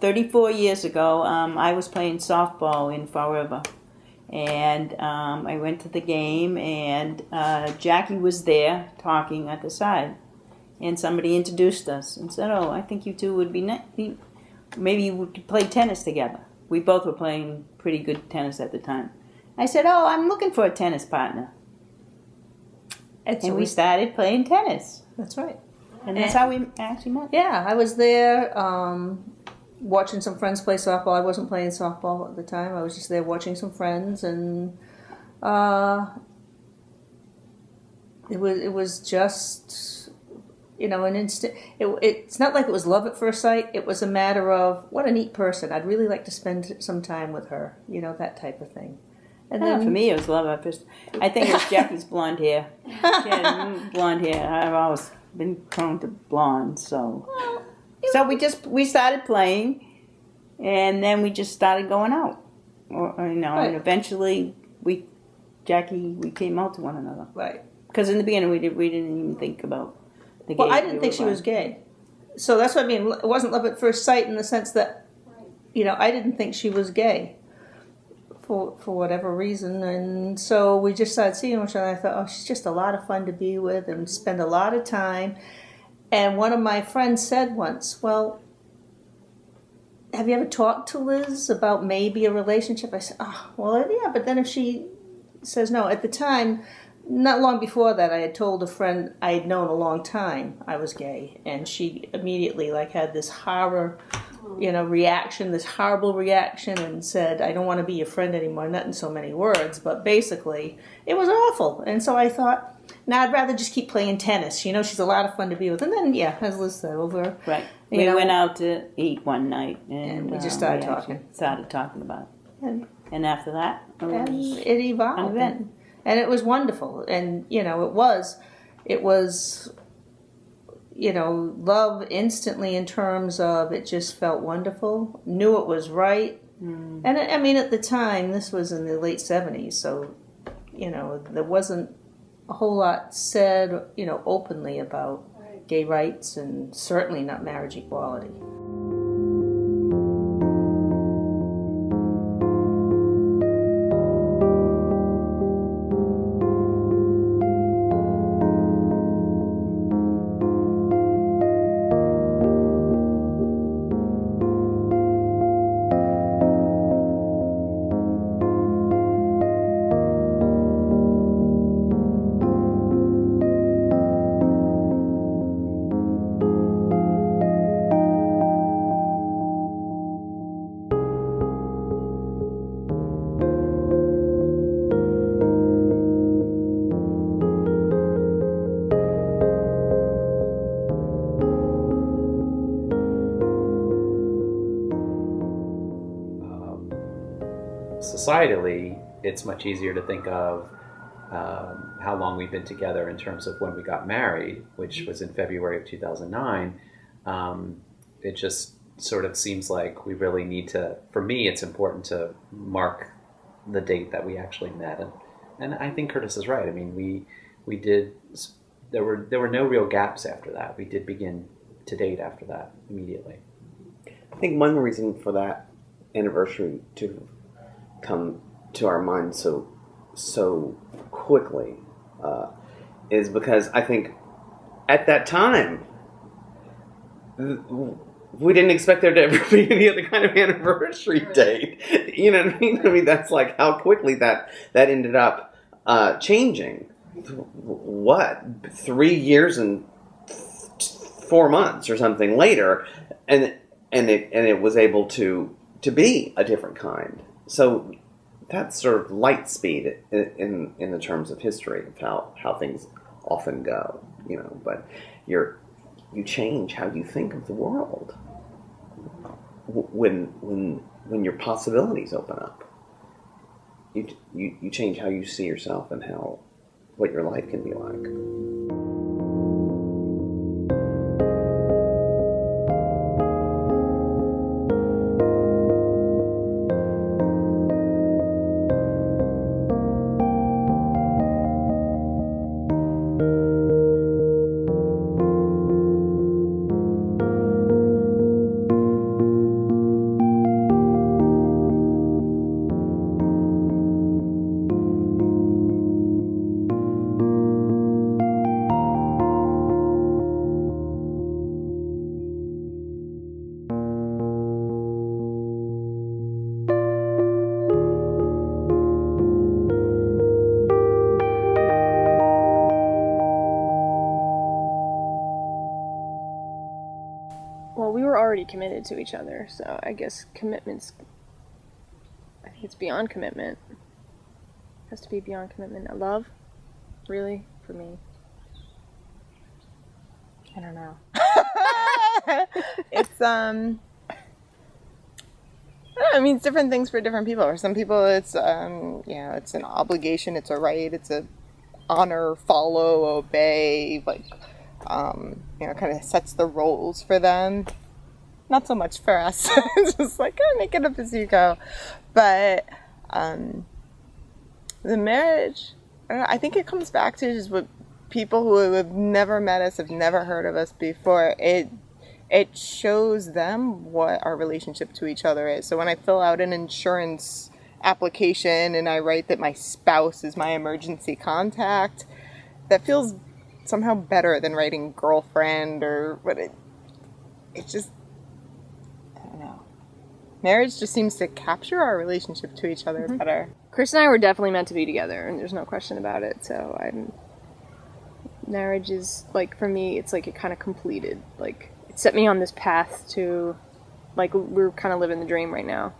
34 years ago, I was playing softball in Fall River. And I went to the game, and Jackie was there talking at the side. And somebody introduced us and said, "Oh, I think you two would be maybe we could play tennis together." We both were playing pretty good tennis at the time. I said, "Oh, I'm looking for a tennis partner." And so we started playing tennis. That's right. And that's how we actually met. Yeah, I was there watching some friends play softball. I wasn't playing softball at the time. I was just there watching some friends, and it was just, an instant. It's not like it was love at first sight. It was a matter of, what a neat person. I'd really like to spend some time with her. That type of thing. And then for me, it was love at first. I think it was Jackie's blonde hair. She had blonde hair. I've always been prone to blonde, so we started playing, and then we just started going out, Right. and eventually we came out to one another. Right. Because in the beginning we didn't even think about the gay. Well, I didn't think she was gay, so that's what I mean. It wasn't love at first sight in the sense that, I didn't think she was gay. For whatever reason, and so we just started seeing each other. I thought, oh, she's just a lot of fun to be with and spend a lot of time. And one of my friends said once, "Well, have you ever talked to Liz about maybe a relationship?" I said, "Oh, well, yeah, but then if she says no." At the time, not long before that, I had told a friend I had known a long time I was gay, and she immediately had this horror reaction, this horrible reaction, and said, "I don't want to be your friend anymore." Not in so many words, but basically, it was awful. And so I thought, I'd rather just keep playing tennis. She's a lot of fun to be with. And then, as Liz said, over. Right. We went out to eat one night, and we just started talking. Started talking about it. And after that, it evolved. And it was wonderful. And, it was love instantly in terms of it just felt wonderful, knew it was right. And I mean, at the time, this was in the late 70s, so, there wasn't a whole lot said, openly about gay rights, and certainly not marriage equality. Societally, it's much easier to think of how long we've been together in terms of when we got married, which was in February of 2009. It just sort of seems like we really need to, for me, it's important to mark the date that we actually met. And I think Curtis is right. I mean, we did, there were no real gaps after that. We did begin to date after that immediately. I think one reason for that anniversary to come to our minds so quickly is because I think at that time we didn't expect there to ever be any other kind of anniversary date. You know what I mean? I mean, that's like how quickly that ended up changing. What, 3 years and 4 months or something later, and it was able to be a different kind. So that's sort of light speed in the terms of history of how things often go, But you change how you think of the world when your possibilities open up. You change how you see yourself and what your life can be like. already committed to each other. So I guess commitment's, I think it's beyond commitment. It has to be beyond commitment. Love, really, for me. I don't know. It's I mean, it's different things for different people. For some people, it's it's an obligation, it's a right, it's a honor, follow, obey, like kind of sets the roles for them. Not so much for us. It's just like, make it up as you go. But the marriage, I think it comes back to just what people who have never met us, have never heard of us before. It shows them what our relationship to each other is. So when I fill out an insurance application and I write that my spouse is my emergency contact, that feels somehow better than writing girlfriend or what. It just, I don't know. Marriage just seems to capture our relationship to each other better. Chris and I were definitely meant to be together, and there's no question about it. So marriage is, like, for me, it's like it kind of completed. Like, it set me on this path to, like, we're kind of living the dream right now.